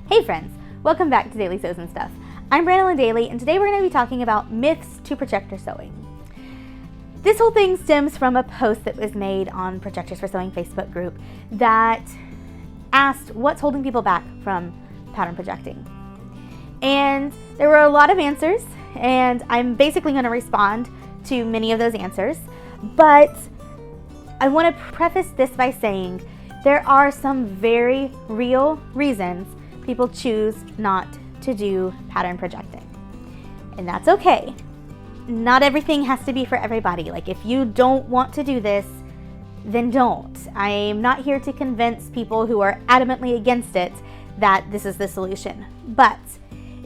Hey friends, welcome back to Daily Sews and Stuff. I'm Brandon Daly, and today we're going to be talking about myths to projector sewing. This whole thing stems from a post that was made on Projectors for Sewing Facebook group that asked what's holding people back from pattern projecting. And there were a lot of answers, and I'm basically going to respond to many of those answers, but I want to preface this by saying there are some very real reasons people choose not to do pattern projecting. And that's okay. Not everything has to be for everybody. Like, if you don't want to do this, then don't. I'm not here to convince people who are adamantly against it that this is the solution. But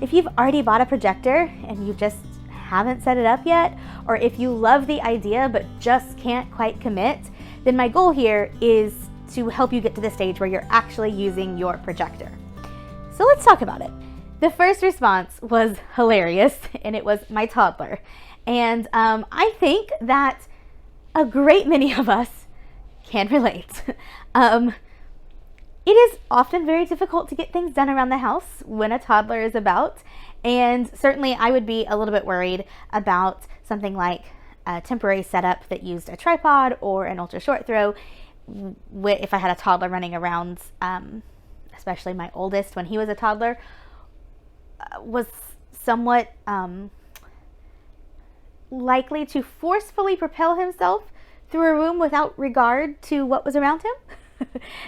if you've already bought a projector and you just haven't set it up yet, or if you love the idea but just can't quite commit, then my goal here is to help you get to the stage where you're actually using your projector. So let's talk about it. The first response was hilarious, and it was my toddler. And I think that a great many of us can relate. It is often very difficult to get things done around the house when a toddler is about. And certainly I would be a little bit worried about something like a temporary setup that used a tripod or an ultra short throw if I had a toddler running around. Especially my oldest, when he was a toddler, was somewhat likely to forcefully propel himself through a room without regard to what was around him.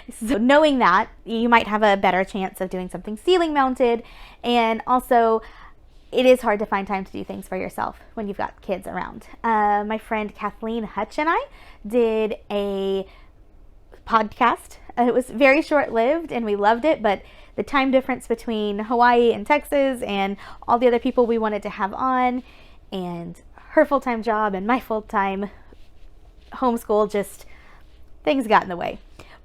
So knowing that, you might have a better chance of doing something ceiling mounted, and also it is hard to find time to do things for yourself when you've got kids around. My friend Kathleen Hutch and I did a podcast. It was very short-lived and we loved it, but the time difference between Hawaii and Texas and all the other people we wanted to have on, and her full-time job and my full-time homeschool, just things got in the way.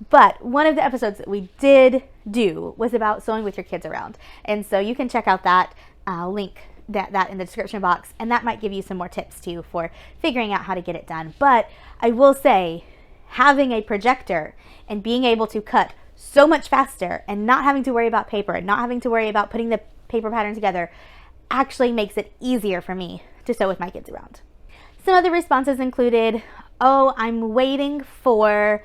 But one of the episodes that we did do was about sewing with your kids around. And so you can check out that. I'll link that in the description box, and that might give you some more tips too for figuring out how to get it done. But I will say, having a projector and being able to cut so much faster and not having to worry about paper and not having to worry about putting the paper pattern together actually makes it easier for me to sew with my kids around. Some other responses included, oh, I'm waiting for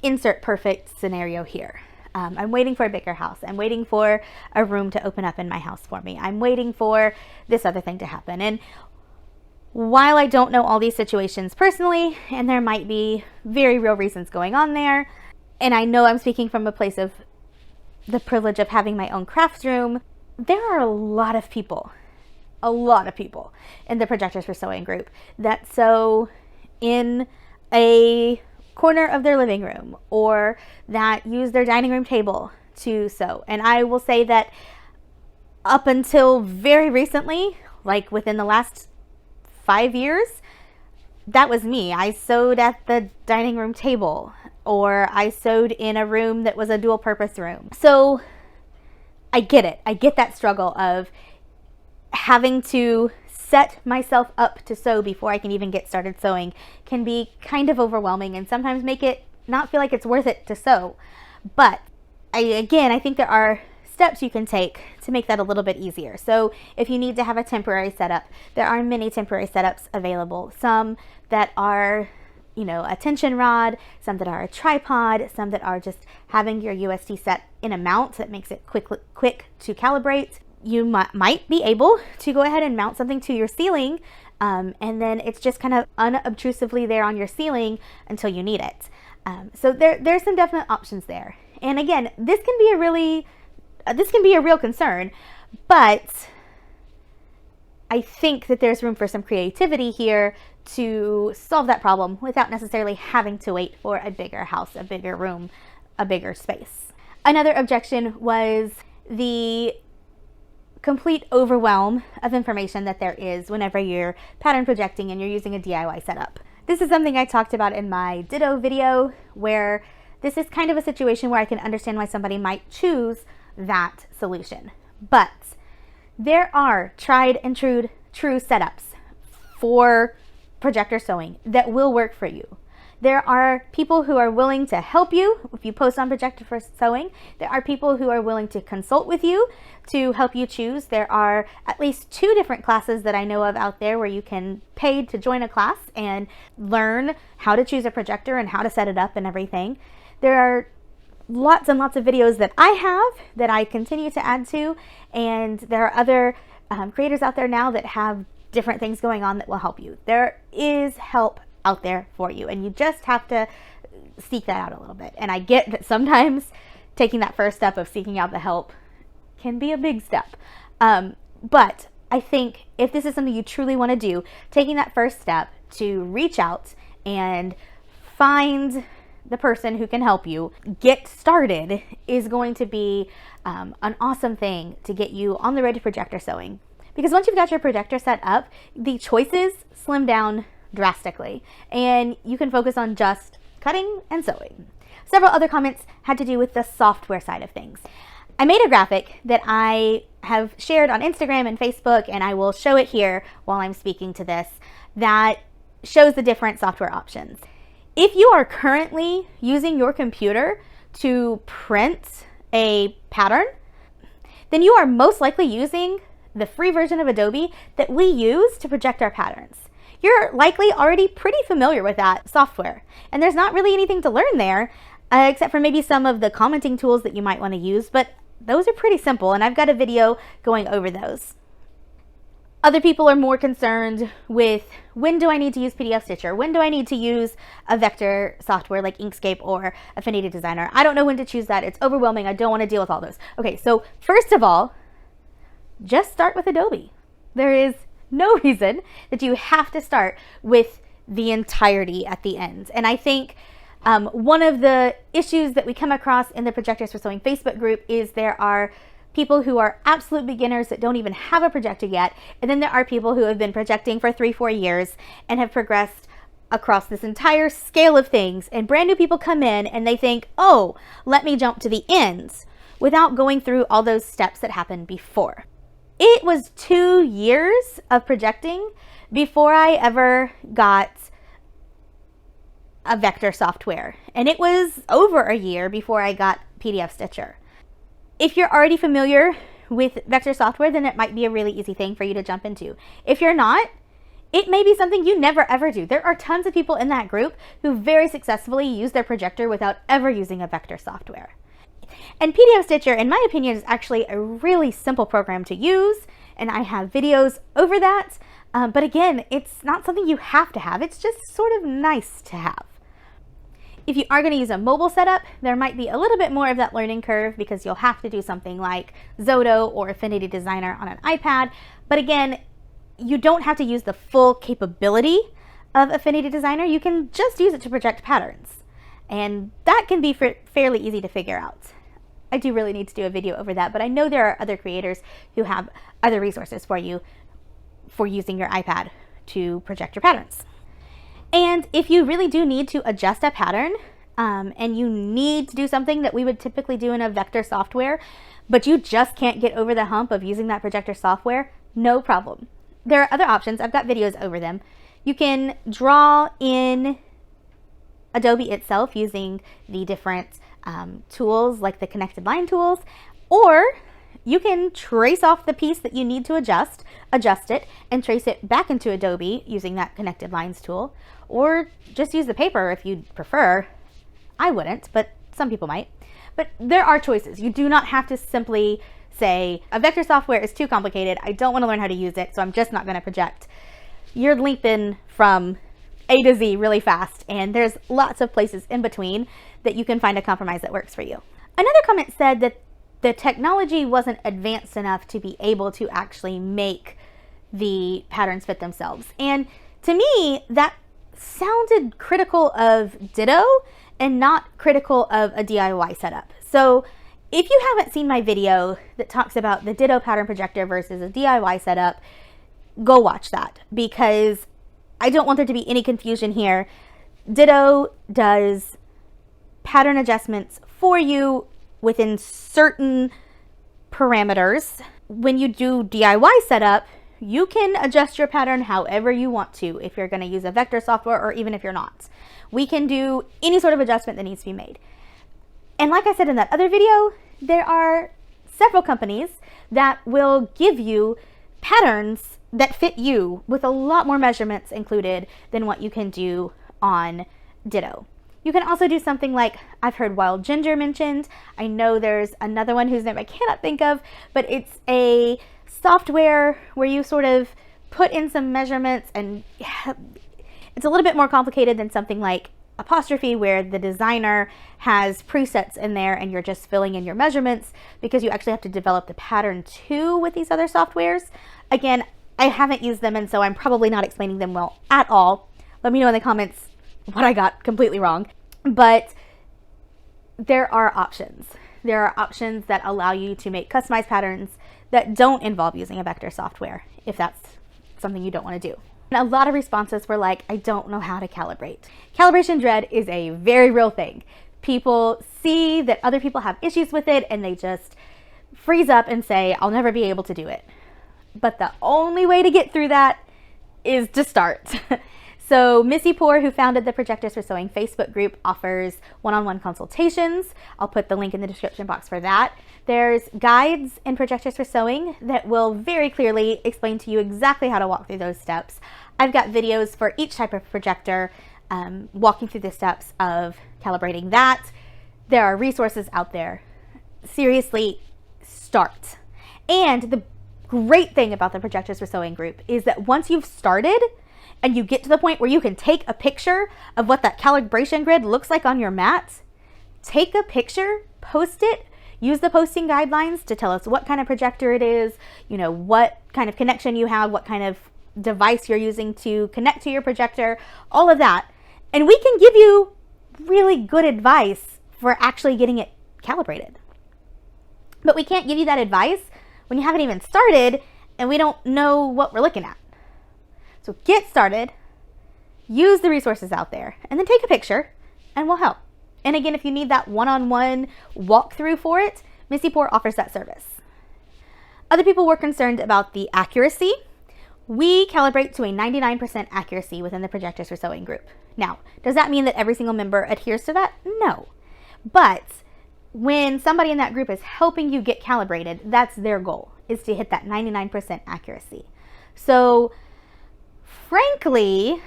insert perfect scenario here. I'm waiting for a bigger house. I'm waiting for a room to open up in my house for me. I'm waiting for this other thing to happen. And while I don't know all these situations personally, and there might be very real reasons going on there, and I know I'm speaking from a place of the privilege of having my own craft room, there are a lot of people in the Projectors for Sewing group that sew in a corner of their living room or that use their dining room table to sew. And I will say that up until very recently, like within the last 5 years, that was me. I sewed at the dining room table, or I sewed in a room that was a dual purpose room. So I get it. I get that struggle of having to set myself up to sew before I can even get started sewing can be kind of overwhelming and sometimes make it not feel like it's worth it to sew. But I think there are steps you can take to make that a little bit easier. So if you need to have a temporary setup, there are many temporary setups available. Some that are, a tension rod, some that are a tripod, some that are just having your USD set in a mount that makes it quick to calibrate. You might be able to go ahead and mount something to your ceiling, and then it's just kind of unobtrusively there on your ceiling until you need it. So there's some definite options there. And again, this can be a real concern, but I think that there's room for some creativity here to solve that problem without necessarily having to wait for a bigger house, a bigger room, a bigger space. Another objection was the complete overwhelm of information that there is whenever you're pattern projecting and you're using a DIY setup. This is something I talked about in my Ditto video, where this is kind of a situation where I can understand why somebody might choose that solution. But there are tried and true setups for projector sewing that will work for you. There are people who are willing to help you if you post on Projector for Sewing. There are people who are willing to consult with you to help you choose. There are at least 2 different classes that I know of out there where you can pay to join a class and learn how to choose a projector and how to set it up and everything. There are lots and lots of videos that I have that I continue to add to, and there are other creators out there now that have different things going on that will help you. There is help out there for you, and you just have to seek that out a little bit. And I get that sometimes taking that first step of seeking out the help can be a big step. But I think if this is something you truly want to do, taking that first step to reach out and find the person who can help you get started is going to be an awesome thing to get you on the road to projector sewing. Because once you've got your projector set up, the choices slim down drastically, and you can focus on just cutting and sewing. Several other comments had to do with the software side of things. I made a graphic that I have shared on Instagram and Facebook, and I will show it here while I'm speaking to this, that shows the different software options. If you are currently using your computer to print a pattern, then you are most likely using the free version of Adobe that we use to project our patterns. You're likely already pretty familiar with that software, and there's not really anything to learn there, except for maybe some of the commenting tools that you might want to use, but those are pretty simple, and I've got a video going over those. Other people are more concerned with, when do I need to use PDF Stitcher? When do I need to use a vector software like Inkscape or Affinity Designer? I don't know when to choose that. It's overwhelming. I don't want to deal with all those. Okay, so first of all, just start with Adobe. There is no reason that you have to start with the entirety at the end. And I think one of the issues that we come across in the Projectors for Sewing Facebook group is there are people who are absolute beginners that don't even have a projector yet, and then there are people who have been projecting for 3-4 years and have progressed across this entire scale of things, and brand new people come in and they think, oh, let me jump to the ends, without going through all those steps that happened before. It was 2 years of projecting before I ever got a vector software, and it was over a year before I got PDF Stitcher. If you're already familiar with vector software, then it might be a really easy thing for you to jump into. If you're not, it may be something you never ever do. There are tons of people in that group who very successfully use their projector without ever using a vector software. And PDF Stitcher, in my opinion, is actually a really simple program to use, and I have videos over that. But again, it's not something you have to have. It's just sort of nice to have. If you are going to use a mobile setup, there might be a little bit more of that learning curve because you'll have to do something like Zoto or Affinity Designer on an iPad. But again, you don't have to use the full capability of Affinity Designer. You can just use it to project patterns. And that can be fairly easy to figure out. I do really need to do a video over that, but I know there are other creators who have other resources for you for using your iPad to project your patterns. And if you really do need to adjust a pattern and you need to do something that we would typically do in a vector software, but you just can't get over the hump of using that projector software, no problem. There are other options. I've got videos over them. You can draw in Adobe itself using the different tools like the connected line tools, or you can trace off the piece that you need to adjust it, and trace it back into Adobe using that connected lines tool, or just use the paper if you'd prefer. I wouldn't, but some people might. But there are choices. You do not have to simply say, a vector software is too complicated, I don't want to learn how to use it, so I'm just not going to project. You're leaping from A to Z really fast, and there's lots of places in between that you can find a compromise that works for you. Another comment said that the technology wasn't advanced enough to be able to actually make the patterns fit themselves. And to me, that sounded critical of Ditto and not critical of a DIY setup. So if you haven't seen my video that talks about the Ditto pattern projector versus a DIY setup, go watch that, because I don't want there to be any confusion here. Ditto does pattern adjustments for you within certain parameters. When you do DIY setup, You can adjust your pattern however you want to if you're going to use a vector software or even if you're not. We can do any sort of adjustment that needs to be made. And like I said in that other video, there are several companies that will give you patterns that fit you with a lot more measurements included than what you can do on Ditto. You can also do something like, I've heard Wild Ginger mentioned. I know there's another one whose name I cannot think of, but it's a software where you sort of put in some measurements, and it's a little bit more complicated than something like Apostrophe, where the designer has presets in there and you're just filling in your measurements, because you actually have to develop the pattern too with these other softwares. Again, I haven't used them, and so I'm probably not explaining them well at all. Let me know in the comments what I got completely wrong. But there are options. There are options that allow you to make customized patterns that don't involve using a vector software, if that's something you don't want to do. And a lot of responses were like, I don't know how to calibrate. Calibration dread is a very real thing. People see that other people have issues with it and they just freeze up and say, I'll never be able to do it. But the only way to get through that is to start. So Missy Poor, who founded the Projectors for Sewing Facebook group, offers one-on-one consultations. I'll put the link in the description box for that. There's guides in Projectors for Sewing that will very clearly explain to you exactly how to walk through those steps. I've got videos for each type of projector walking through the steps of calibrating that. There are resources out there. Seriously, start. And the great thing about the Projectors for Sewing group is that once you've started and you get to the point where you can take a picture of what that calibration grid looks like on your mat, take a picture, post it, use the posting guidelines to tell us what kind of projector it is, you know, what kind of connection you have, what kind of device you're using to connect to your projector, all of that. And we can give you really good advice for actually getting it calibrated. But we can't give you that advice when you haven't even started and we don't know what we're looking at. So get started, use the resources out there, and then take a picture and we'll help. And again, if you need that one-on-one walkthrough for it, Missy Poor offers that service. Other people were concerned about the accuracy. We calibrate to a 99% accuracy within the Projectors for Sewing group. Now, does that mean that every single member adheres to that? No. But when somebody in that group is helping you get calibrated, that's their goal, is to hit that 99% accuracy. So frankly,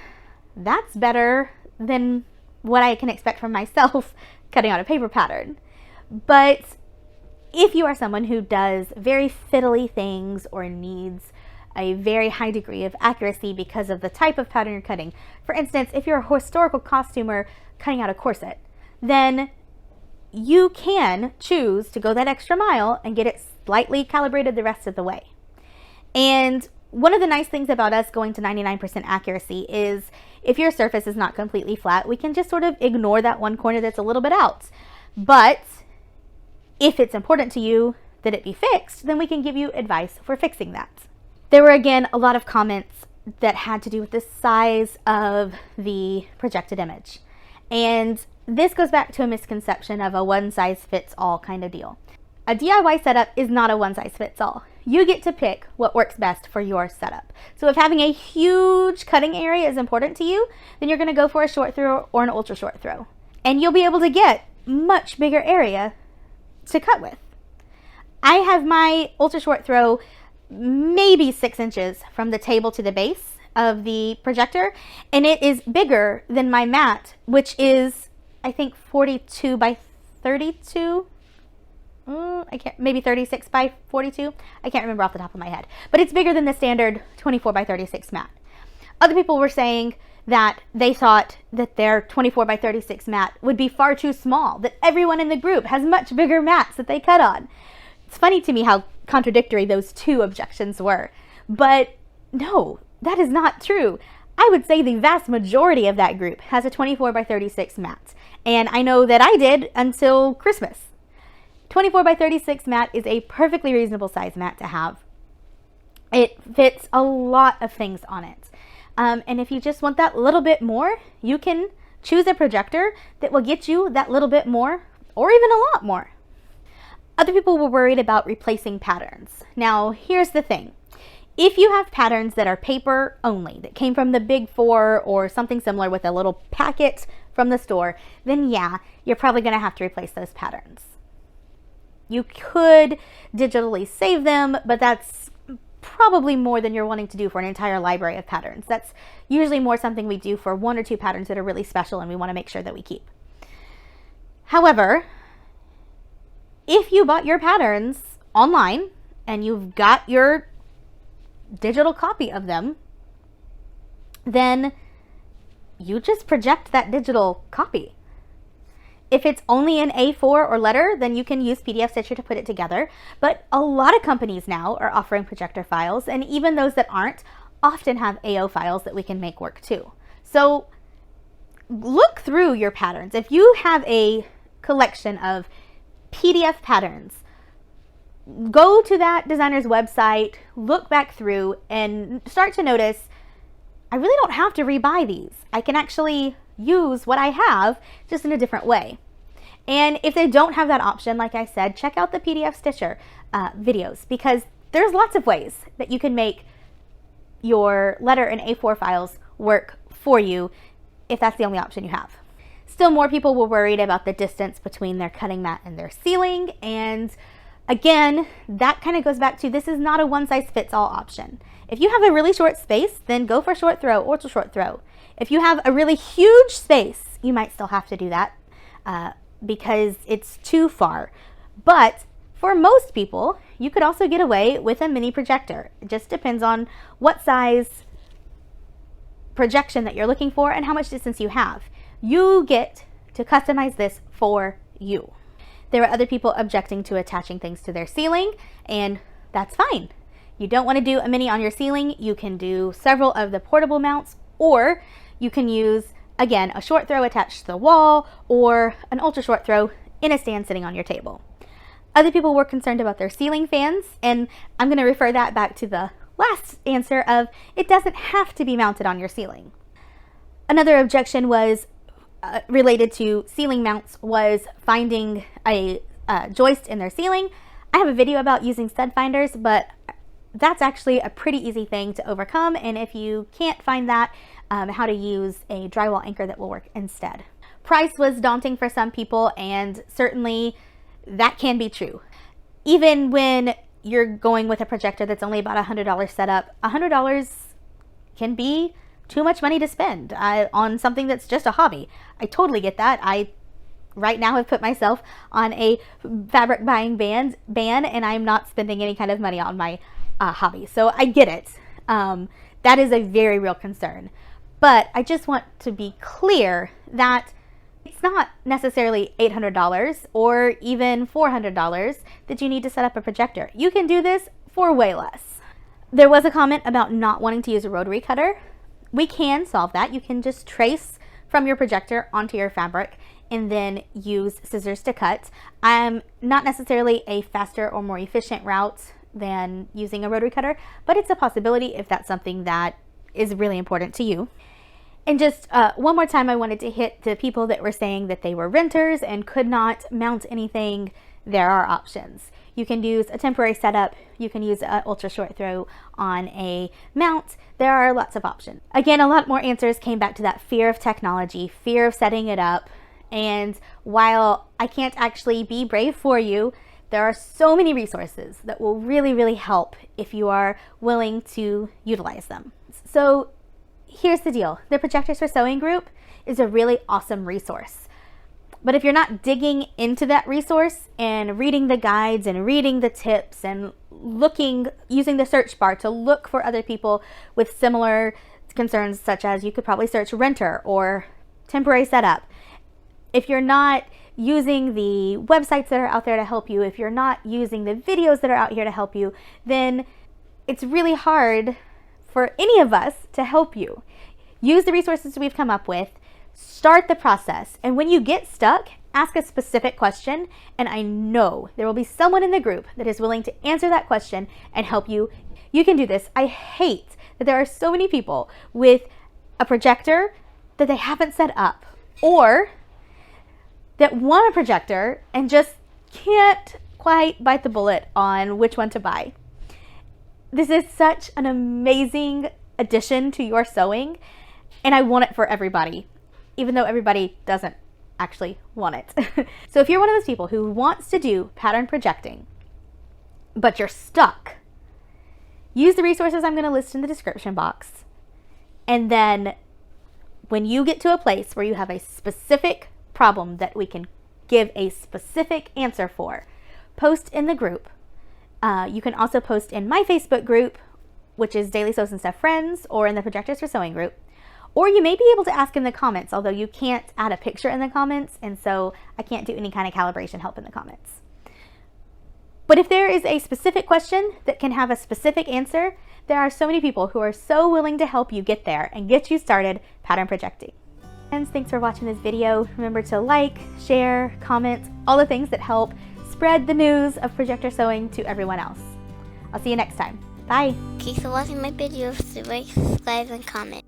that's better than what I can expect from myself cutting out a paper pattern. But if you are someone who does very fiddly things or needs a very high degree of accuracy because of the type of pattern you're cutting, for instance, if you're a historical costumer cutting out a corset, then you can choose to go that extra mile and get it slightly calibrated the rest of the way. And one of the nice things about us going to 99% accuracy is if your surface is not completely flat, we can just sort of ignore that one corner that's a little bit out. But if it's important to you that it be fixed, then we can give you advice for fixing that. There were, again, a lot of comments that had to do with the size of the projected image. And this goes back to a misconception of a one-size-fits-all kind of deal. A DIY setup is not a one-size-fits-all. You get to pick what works best for your setup. So if having a huge cutting area is important to you, then you're going to go for a short throw or an ultra short throw. And you'll be able to get much bigger area to cut with. I have my ultra short throw maybe 6 inches from the table to the base of the projector, and it is bigger than my mat, which is, I think, 42 by 32. Maybe 36 by 42. I can't remember off the top of my head, but it's bigger than the standard 24 by 36 mat. Other people were saying that they thought that their 24 by 36 mat would be far too small, that everyone in the group has much bigger mats that they cut on. It's funny to me how contradictory those two objections were, but no, that is not true. I would say the vast majority of that group has a 24 by 36 mat, and I know that I did until Christmas. 24 by 36 mat is a perfectly reasonable size mat to have. It fits a lot of things on it. And if you just want that little bit more, you can choose a projector that will get you that little bit more, or even a lot more. Other people were worried about replacing patterns. Now, here's the thing. If you have patterns that are paper only, that came from the Big Four or something similar with a little packet from the store, then yeah, you're probably going to have to replace those patterns. You could digitally save them, but that's probably more than you're wanting to do for an entire library of patterns. That's usually more something we do for 1 or 2 patterns that are really special and we want to make sure that we keep. However, if you bought your patterns online and you've got your digital copy of them, then you just project that digital copy. If it's only an A4 or letter, then you can use PDF Stitcher to put it together. But a lot of companies now are offering projector files, and even those that aren't often have AO files that we can make work too. So look through your patterns. If you have a collection of PDF patterns, go to that designer's website, look back through, and start to notice, I really don't have to rebuy these. I can actually use what I have just in a different way. And if they don't have that option, like I said, check out the PDF Stitcher videos, because there's lots of ways that you can make your letter and A4 files work for you if that's the only option you have. Still, more people were worried about the distance between their cutting mat and their ceiling, and again, that kind of goes back to, this is not a one-size-fits-all option. If you have a really short space, then go for short throw or short throw. If you have a really huge space, you might still have to do that because it's too far. But for most people, you could also get away with a mini projector. It just depends on what size projection that you're looking for and how much distance you have. You get to customize this for you. There are other people objecting to attaching things to their ceiling, and that's fine. You don't want to do a mini on your ceiling, you can do several of the portable mounts, or you can use, again, a short throw attached to the wall or an ultra short throw in a stand sitting on your table. Other people were concerned about their ceiling fans, and I'm going to refer that back to the last answer of, it doesn't have to be mounted on your ceiling. Another objection was related to ceiling mounts, was finding a joist in their ceiling. I have a video about using stud finders, but that's actually a pretty easy thing to overcome, and if you can't find that, how to use a drywall anchor that will work instead. Price was daunting for some people, and certainly that can be true. Even when you're going with a projector that's only about $100 setup, $100 can be too much money to spend on something that's just a hobby. I totally get that. I right now have put myself on a fabric buying ban, and I'm not spending any kind of money on my hobby. So I get it. That is a very real concern. But I just want to be clear that it's not necessarily $800 or even $400 that you need to set up a projector. You can do this for way less. There was a comment about not wanting to use a rotary cutter. We can solve that. You can just trace from your projector onto your fabric and then use scissors to cut. Not necessarily a faster or more efficient route than using a rotary cutter, but it's a possibility if that's something that is really important to you. And just one more time, I wanted to hit the people that were saying that they were renters and could not mount anything. There are options. You can use a temporary setup. You can use an ultra short throw on a mount. There are lots of options. Again, a lot more answers came back to that fear of technology, fear of setting it up. And while I can't actually be brave for you, there are so many resources that will really, really help if you are willing to utilize them. So here's the deal. The Projectors for Sewing group is a really awesome resource. But if you're not digging into that resource and reading the guides and reading the tips and using the search bar to look for other people with similar concerns, such as you could probably search renter or temporary setup. If you're not using the websites that are out there to help you, if you're not using the videos that are out here to help you, then it's really hard for any of us to help you. Use the resources we've come up with, start the process, and when you get stuck, ask a specific question, and I know there will be someone in the group that is willing to answer that question and help you. You can do this. I hate that there are so many people with a projector that they haven't set up, or that want a projector and just can't quite bite the bullet on which one to buy. This is such an amazing addition to your sewing, and I want it for everybody, even though everybody doesn't actually want it. So if you're one of those people who wants to do pattern projecting, but you're stuck, use the resources I'm going to list in the description box. And then when you get to a place where you have a specific problem that we can give a specific answer for, post in the group. You can also post in my Facebook group, which is Daily Sews and Stuff Friends, or in the Projectors for Sewing group. Or you may be able to ask in the comments, although you can't add a picture in the comments, and so I can't do any kind of calibration help in the comments. But if there is a specific question that can have a specific answer, there are so many people who are so willing to help you get there and get you started pattern projecting. Friends, thanks for watching this video. Remember to like, share, comment, all the things that help spread the news of Projector sewing to everyone else. I'll see you next time. Bye. Keep watching my videos, like, subscribe, and comment.